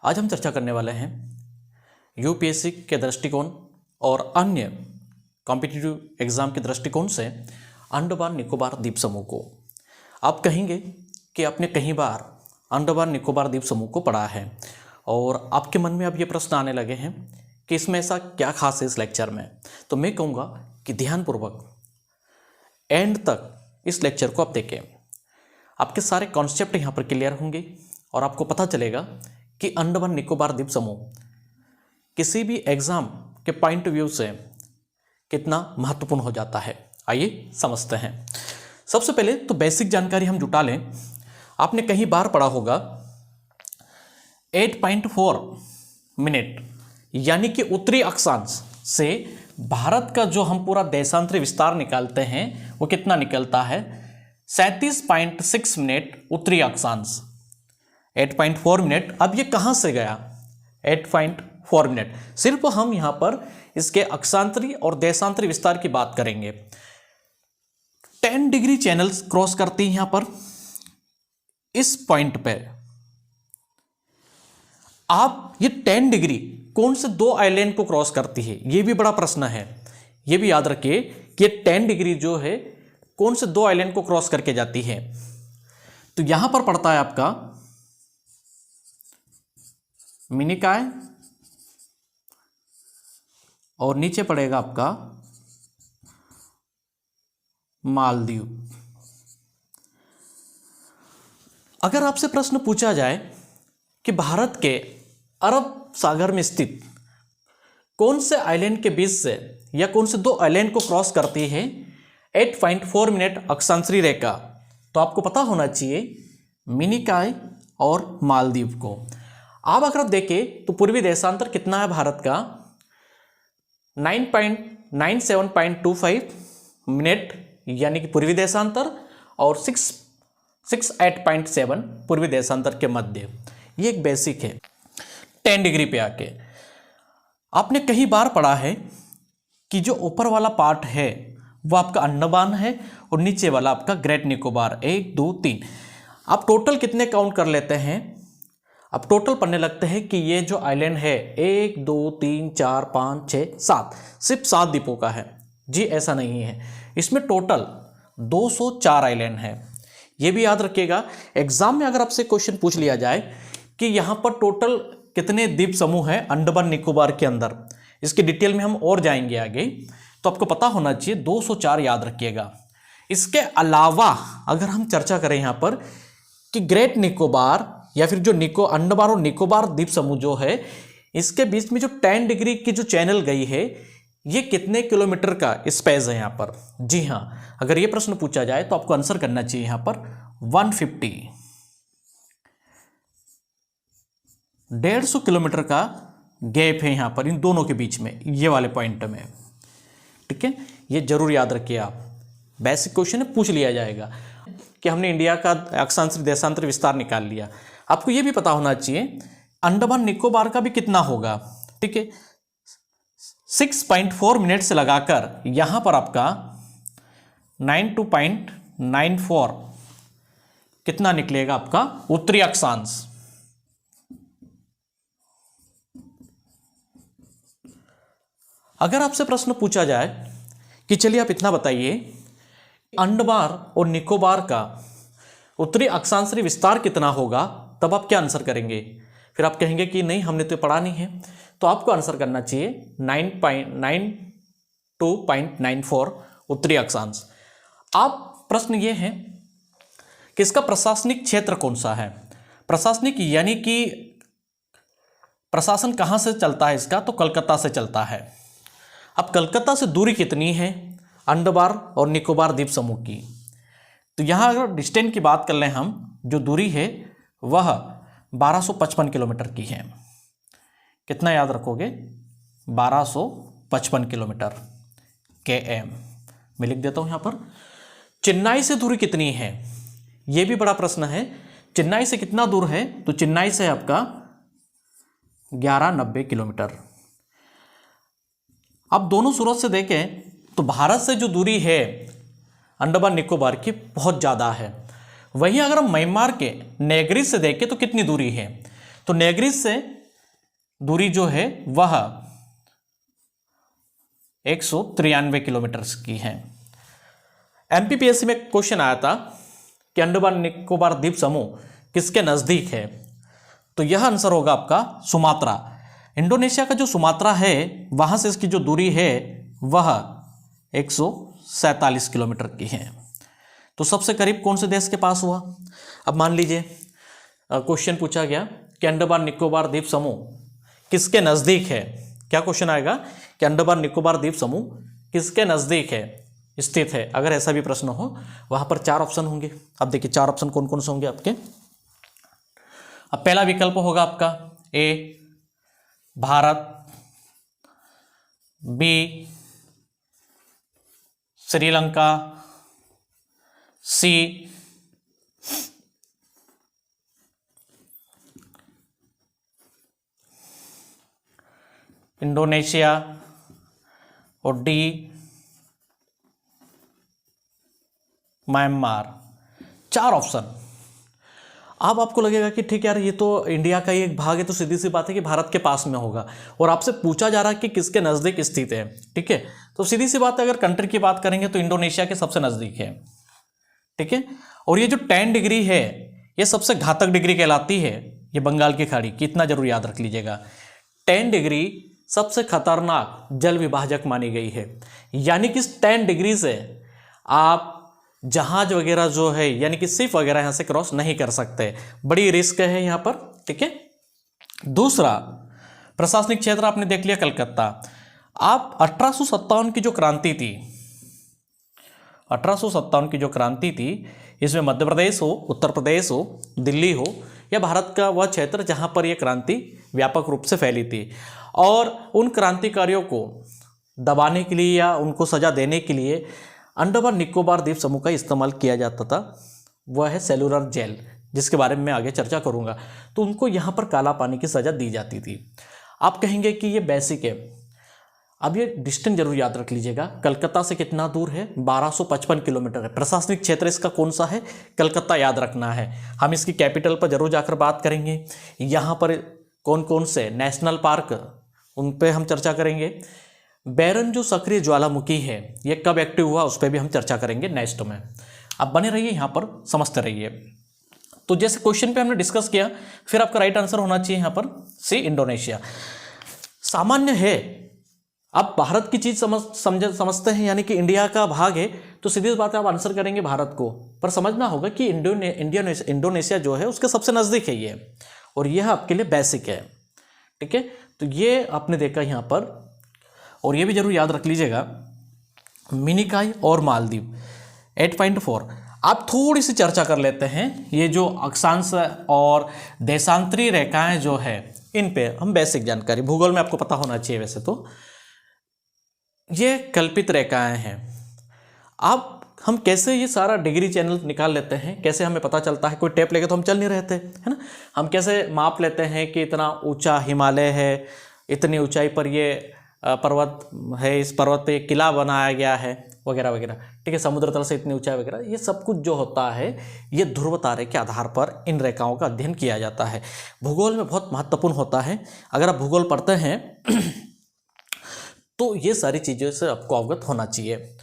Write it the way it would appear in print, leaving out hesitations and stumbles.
आज हम चर्चा करने वाले हैं यूपीएससी के दृष्टिकोण और अन्य कॉम्पिटिटिव एग्जाम के दृष्टिकोण से अंडमान निकोबार द्वीप समूह को। आप कहेंगे कि आपने कई बार अंडमान निकोबार द्वीप समूह को पढ़ा है और आपके मन में अब ये प्रश्न आने लगे हैं कि इसमें ऐसा क्या खास है इस लेक्चर में। तो मैं कहूँगा कि ध्यानपूर्वक एंड तक इस लेक्चर को आप देखें। आपके सारे कॉन्सेप्ट यहाँ पर क्लियर होंगे और आपको पता चलेगा कि अंडमान निकोबार द्वीप समूह किसी भी एग्जाम के पॉइंट ऑफ व्यू से कितना महत्वपूर्ण हो जाता है। आइए समझते हैं। सबसे पहले तो बेसिक जानकारी हम जुटा लें। आपने कई बार पढ़ा होगा 8.4 मिनट यानी कि उत्तरी अक्षांश से भारत का जो हम पूरा देशांतरी विस्तार निकालते हैं वो कितना निकलता है 37.6 मिनट उत्तरी अक्षांश। 8.4 मिनट। अब ये कहाँ से गया 8.4 मिनट? सिर्फ हम यहाँ पर इसके अक्षांतरी और देशांतरी विस्तार की बात करेंगे। 10 डिग्री चैनल्स क्रॉस करती है यहाँ पर इस पॉइंट पे। आप ये 10 डिग्री कौन से दो आइलैंड को क्रॉस करती है, ये भी बड़ा प्रश्न है। ये भी याद रखिए कि ये 10 डिग्री जो है कौन से दो आइलैंड को क्रॉस करके जाती है। तो यहां पर पड़ता है आपका मिनिकॉय और नीचे पड़ेगा आपका मालदीव। अगर आपसे प्रश्न पूछा जाए कि भारत के अरब सागर में स्थित कौन से आइलैंड के बीच से या कौन से दो आइलैंड को क्रॉस करती है 8.4 मिनट अक्षांतरी रेखा, तो आपको पता होना चाहिए मिनिकॉय और मालदीव को। आप अगर देखें तो पूर्वी देशांतर कितना है भारत का 9.97.25 मिनट यानी कि पूर्वी देशांतर और 68.7 पूर्वी देशांतर के मध्य। ये एक बेसिक है। 10 डिग्री पे आके आपने कई बार पढ़ा है कि जो ऊपर वाला पार्ट है वो आपका अंडमान है और नीचे वाला आपका ग्रेट निकोबार। 1 2 3 आप टोटल कितने काउंट कर लेते हैं? अब टोटल पढ़ने लगते हैं कि ये जो आइलैंड है 1 2 3 4 5 6 7 सिर्फ 7 द्वीपों का है। जी ऐसा नहीं है, इसमें टोटल 204 आइलैंड है। ये भी याद रखिएगा, एग्जाम में अगर आपसे क्वेश्चन पूछ लिया जाए कि यहाँ पर टोटल कितने द्वीप समूह है अंडमान निकोबार के अंदर, इसकी डिटेल में हम और जाएंगे आगे, तो आपको पता होना चाहिए 204 याद रखिएगा। इसके अलावा अगर हम चर्चा करें यहाँ पर कि ग्रेट निकोबार या फिर जो अंडमान और निकोबार द्वीप समूह जो है इसके बीच में जो 10 डिग्री की जो चैनल गई है ये कितने किलोमीटर का स्पेस है यहाँ पर? जी हाँ, अगर ये प्रश्न पूछा जाए तो आपको आंसर करना चाहिए यहाँ पर 150 किलोमीटर का गैप है यहाँ पर इन दोनों के बीच में, ये वाले पॉइंट में। ठीक है, ये जरूर याद रखिए आप। बेसिक क्वेश्चन है, पूछ लिया जाएगा कि हमने इंडिया का अक्षांतरी देशांतरी विस्तार निकाल लिया। आपको ये भी पता होना चाहिए अंडमान निकोबार का भी कितना होगा। ठीक है, 6.4 मिनट से लगाकर यहां पर आपका 92.94 कितना निकलेगा आपका उत्तरी अक्षांश। अगर आपसे प्रश्न पूछा जाए कि चलिए आप इतना बताइए अंडमान और निकोबार का उत्तरी अक्षांशरी विस्तार कितना होगा, तब आप क्या आंसर करेंगे? फिर आप कहेंगे कि नहीं हमने तो पढ़ा नहीं है, तो आपको आंसर करना चाहिए 9.92.94 उत्तरी अक्षांश। आप प्रश्न ये है कि इसका प्रशासनिक क्षेत्र कौन सा है? प्रशासनिक यानी कि प्रशासन कहाँ से चलता है इसका, तो कलकत्ता से चलता है। अब कलकत्ता से दूरी कितनी है अंडमान और निकोबार द्वीप समूह की? तो यहाँ अगर डिस्टेंस की बात कर लें हम, जो दूरी है वह 1255 किलोमीटर की है। कितना याद रखोगे? 1255 किलोमीटर km। मैं लिख देता हूँ यहाँ पर। चेन्नई से दूरी कितनी है? ये भी बड़ा प्रश्न है। चेन्नई से कितना दूर है? तो चेन्नई से आपका 1190 किलोमीटर। अब दोनों सूरत से देखें तो भारत से जो दूरी है अंडमान निकोबार की बहुत ज़्यादा है। वहीं अगर हम म्यांमार के नेग्रिस से देखें तो कितनी दूरी है? तो नेग्रिस से दूरी जो है वह 193 किलोमीटर की है। एमपीपीएससी में क्वेश्चन आया था कि अंडमान निकोबार द्वीप समूह किसके नज़दीक है, तो यह आंसर होगा आपका सुमात्रा। इंडोनेशिया का जो सुमात्रा है वहाँ से इसकी जो दूरी है वह 147 किलोमीटर की है। तो सबसे करीब कौन से देश के पास हुआ? अब मान लीजिए क्वेश्चन पूछा गया कि अंडमान निकोबार द्वीप समूह किसके नज़दीक है। क्या क्वेश्चन आएगा कि अंडमान निकोबार द्वीप समूह किसके नज़दीक है, स्थित है। अगर ऐसा भी प्रश्न हो वहाँ पर 4 ऑप्शन होंगे। अब देखिए 4 ऑप्शन कौन कौन से होंगे आपके। अब पहला विकल्प होगा आपका A Bharat, B Sri Lanka, C Indonesia और डी म्यांमार। 4 ऑप्शन। अब आपको लगेगा कि ठीक है यार, ये तो इंडिया का ही एक भाग है, तो सीधी सी बात है कि भारत के पास में होगा, और आपसे पूछा जा रहा है कि किसके नज़दीक स्थित है। ठीक है, तो सीधी सी बात है, अगर कंट्री की बात करेंगे तो इंडोनेशिया के सबसे नज़दीक है। ठीक है, और ये जो 10 डिग्री है ये सबसे घातक डिग्री कहलाती है, ये बंगाल की खाड़ी की, इतना जरूर याद रख लीजिएगा। 10 डिग्री सबसे खतरनाक जल विभाजक मानी गई है, यानी कि इस 10 डिग्री से आप जहाज वगैरह जो है यानी कि शिप वगैरह यहाँ से क्रॉस नहीं कर सकते, बड़ी रिस्क है यहाँ पर। ठीक है, दूसरा प्रशासनिक क्षेत्र आपने देख लिया कलकत्ता। आप 1857 की जो क्रांति थी, 1857 की जो क्रांति थी, इसमें मध्य प्रदेश हो, उत्तर प्रदेश हो, दिल्ली हो, या भारत का वह क्षेत्र जहाँ पर यह क्रांति व्यापक रूप से फैली थी, और उन क्रांतिकारियों को दबाने के लिए या उनको सजा देने के लिए अंडमान निकोबार द्वीप समूह का इस्तेमाल किया जाता था। वह है सेलुलर जेल, जिसके बारे में मैं आगे चर्चा करूंगा। तो उनको यहाँ पर काला पानी की सज़ा दी जाती थी। आप कहेंगे कि ये बेसिक है। अब ये डिस्टेंस जरूर याद रख लीजिएगा, कलकत्ता से कितना दूर है, 1255 किलोमीटर है। प्रशासनिक क्षेत्र इसका कौन सा है, कलकत्ता याद रखना है। हम इसकी कैपिटल पर जरूर जाकर बात करेंगे। यहाँ पर कौन कौन से नेशनल पार्क, उन पे हम चर्चा करेंगे। बैरन जो सक्रिय ज्वालामुखी है ये कब एक्टिव हुआ, उस पर भी हम चर्चा करेंगे नेक्स्ट में। अब बने रहिए यहाँ पर, समझते रहिए। तो जैसे क्वेश्चन पे हमने डिस्कस किया, फिर आपका राइट आंसर होना चाहिए यहाँ पर सी इंडोनेशिया। सामान्य है, आप भारत की चीज समझते हैं, यानी कि इंडिया का भाग है, तो सीधी बात है आप आंसर करेंगे भारत को। पर समझना होगा कि इंडोनेशिया जो है उसके सबसे नज़दीक है ये, और यह आपके लिए बेसिक है। ठीक है, तो ये आपने देखा यहाँ पर। और ये भी जरूर याद रख लीजिएगा, मिनिकॉय और मालदीव 8.4। आप थोड़ी सी चर्चा कर लेते हैं, ये जो अक्षांश और देशांतरी रेखाएं जो है इन पे हम बेसिक जानकारी, भूगोल में आपको पता होना चाहिए वैसे तो। ये कल्पित रेखाएं हैं। अब हम कैसे ये सारा डिग्री चैनल निकाल लेते हैं, कैसे हमें पता चलता है, कोई टेप लेके तो हम चल नहीं रहते, है ना। हम कैसे माप लेते हैं कि इतना ऊंचा हिमालय है, इतनी ऊंचाई पर ये पर्वत है, इस पर्वत पे एक किला बनाया गया है, वगैरह वगैरह। ठीक है, समुद्र तल से इतनी ऊंचाई वगैरह, ये सब कुछ जो होता है ये ध्रुव तारे के आधार पर इन रेखाओं का अध्ययन किया जाता है। भूगोल में बहुत महत्वपूर्ण होता है। अगर आप भूगोल पढ़ते हैं तो ये सारी चीज़ों से आपको अवगत होना चाहिए।